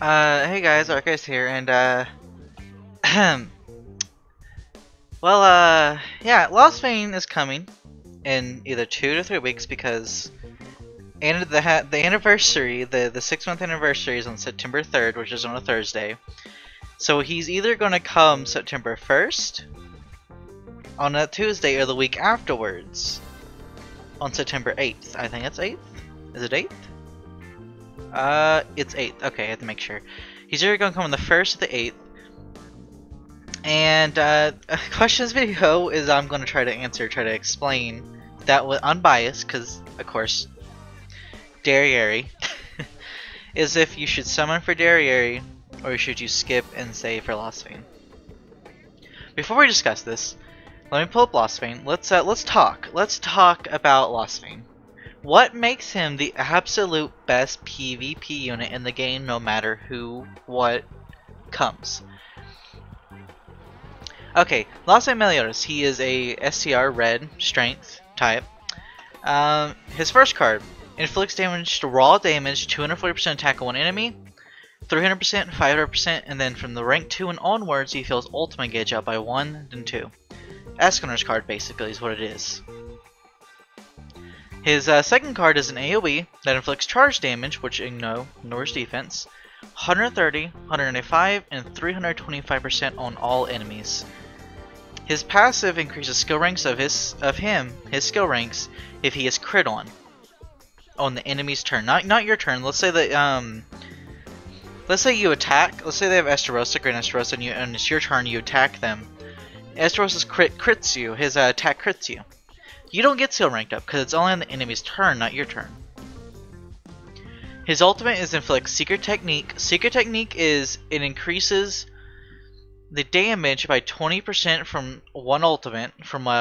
Hey guys, Arcus here, and well, yeah, Lost Vayne is coming in either 2 to 3 weeks because the anniversary, the 6-month anniversary is on September 3rd, which is on a Thursday. So he's either gonna come September 1st on a Tuesday or the week afterwards on September 8th. I think it's 8th. Is it 8th? It's 8th. Okay, I have to make sure. He's either gonna come on the 1st or the 8th. And questions video is I'm gonna try to explain that with unbiased, because of course, Derriere is if you should summon for Derriere or should you skip and save for Lost Vayne. Before we discuss this, let me pull up Lost Vayne. Let's talk. Let's talk about Lost Vayne. What makes him the absolute best PvP unit in the game, no matter what comes? Okay, Lost Vayne Meliodas. He is a STR red strength type. His first card inflicts damage to raw damage, 240% attack on one enemy, 300%, 500%, and then from the rank 2 and onwards, he feels ultimate gauge up by 1 and 2. Esconer's card basically is what it is. His second card is an AoE that inflicts charge damage, which ignores defense, 130, 195, and 325% on all enemies. His passive increases skill ranks his skill ranks if he is crit on the enemy's turn, not your turn. Let's say that let's say you attack. Let's say they have Esterosa, Great Esterosa, and it's your turn. You attack them. Esterosa's crits you. His attack crits you. You don't get skill ranked up because it's only on the enemy's turn, not your turn. His ultimate is inflict Secret Technique. Secret Technique is it increases the damage by 20% from one ultimate, from 1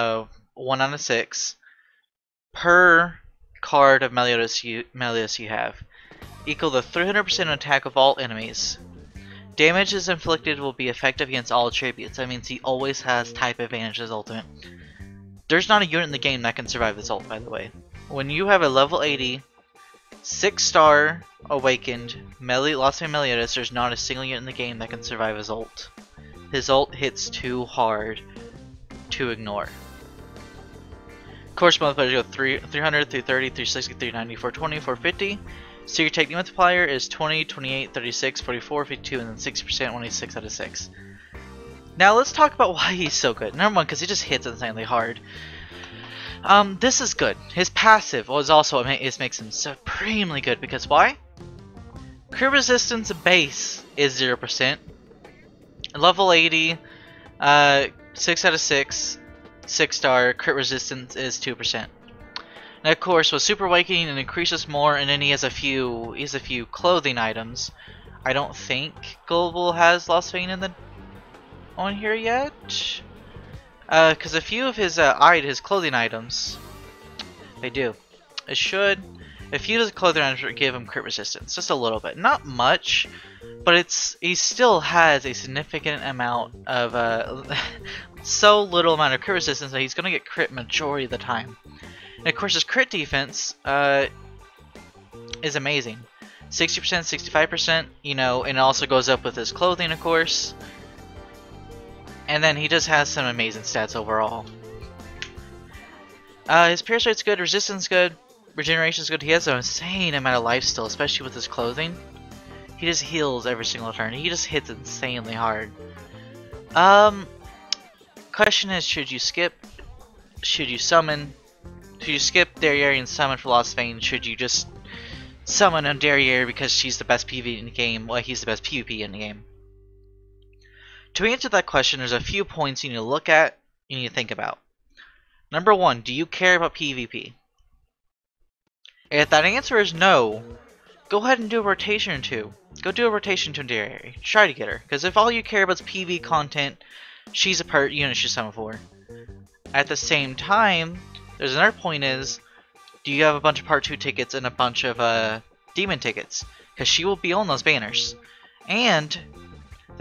out of 6, per card of Meliodas you have, equal to 300% attack of all enemies. Damage is inflicted will be effective against all attributes. That means he always has type advantage as ultimate. There's not a unit in the game that can survive this ult, by the way. When you have a level 80, 6-star awakened Lost Vayne Meliodas, there's not a single unit in the game that can survive his ult. His ult hits too hard to ignore. Of course, multipliers go 300, 330, 360, 390, 420, 450. Secret Technique multiplier is 20, 28, 36, 44, 52, and then 6% when he's 6 out of 6. Now let's talk about why he's so good. Number one, because he just hits insanely hard. This is good. His passive makes him supremely good, because why? Crit resistance base is 0%. Level 80, 6 out of 6, 6-star, crit resistance is 2%. Now of course with Super Awakening it increases more, and then he has a few clothing items. I don't think Global has Lost Vayne on here yet. Because a few of his clothing items, they do. It should. A few of his clothing items give him crit resistance, just a little bit, not much, but he still has a significant amount of so little amount of crit resistance that he's gonna get crit majority of the time. And of course his crit defense is amazing, 60%, 65%, and it also goes up with his clothing, of course. And then he just has some amazing stats overall. His pierce rate's good, resistance good, regeneration's good. He has an insane amount of life still, especially with his clothing. He just heals every single turn. He just hits insanely hard. Question is, should you skip? Should you summon? Should you skip Derriere and summon for Lost Vayne? Should you just summon on Derriere because she's the best PvP in the game? Well, he's the best PvP in the game. To answer that question, there's a few points you need to look at, you need to think about. Number one, do you care about PvP? If that answer is no, go ahead and do a rotation or 2. Go do a rotation to Derriere. Try to get her. Because if all you care about is PvP content, she's a unit you should summon for. At the same time, there's another point is, do you have a bunch of Part 2 tickets and a bunch of Demon tickets? Because she will be on those banners. And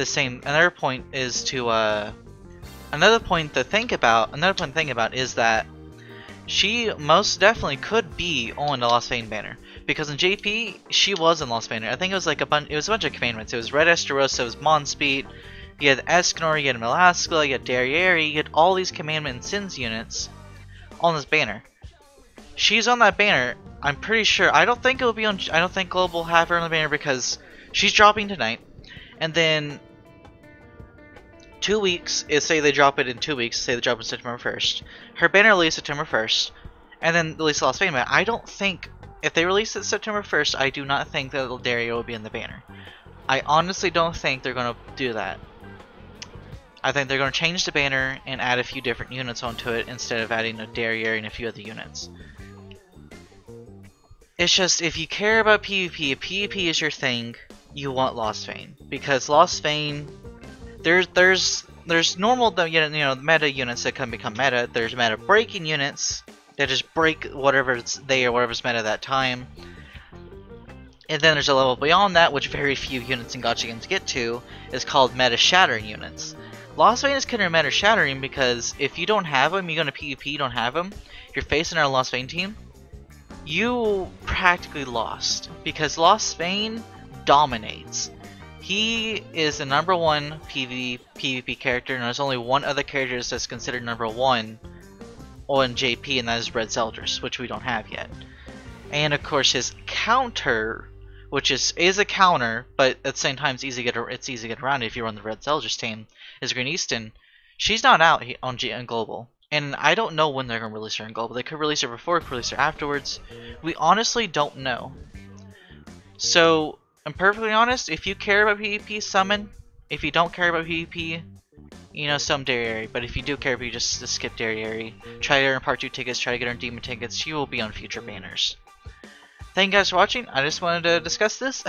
another point is another point to think about is that she most definitely could be on the Lost Vayne banner, because in JP she was in Lost Banner. I think it was like a bunch. It was a bunch of commandments. It was Red Esterosa, it was Monspeed, you had Escanor, you had Melaskla, you had Darriere, you had all these commandment and sins units on this banner. She's on that banner. I'm pretty sure. I don't think it'll be on. I don't think Global will have her on the banner because she's dropping tonight, and then 2 weeks. Say they drop it in 2 weeks. Say they drop it September 1st. Her banner release September 1st, and then release Lost Banner. I don't think if they release it September 1st, I do not think that Dario will be in the banner. I honestly don't think they're gonna do that. I think they're gonna change the banner and add a few different units onto it instead of adding a Darriere and a few other units. It's just, if you care about PvP, if PvP is your thing, you want Lost Vayne. Because Lost Vayne, there's normal meta units that can become meta. There's meta breaking units that just break whatever's meta at that time. And then there's a level beyond that, which very few units in gacha games get to, is called meta shattering units. Lost Vayne is considered meta shattering because if you don't have them, you go to PvP, you don't have them, you're facing our Lost Vayne team, you practically lost, because Lost Vayne dominates. He is the #1 PvP character, and there's only one other character that's considered #1 on JP, and that is Red Zeldris, which we don't have yet. And of course his counter, which is a counter, but at the same time it's easy to get around if you run the Red Zeldris team, is Green Easton. She's not out on Global. And I don't know when they're going to release her in Global. They could release her before, could release her afterwards. We honestly don't know. So, I'm perfectly honest, if you care about PvP, summon. If you don't care about PvP, summon Darriere. But if you do care, you just skip Darriere. Try to earn Part 2 tickets, try to get her demon tickets. She will be on future banners. Thank you guys for watching. I just wanted to discuss this.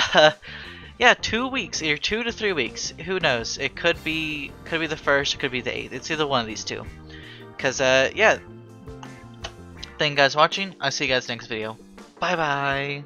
Yeah, 2 weeks, either 2 to 3 weeks. Who knows? It could be the 1st, it could be the 8th. It's either one of these two. Because, yeah. Thank you guys for watching. I'll see you guys next video. Bye bye.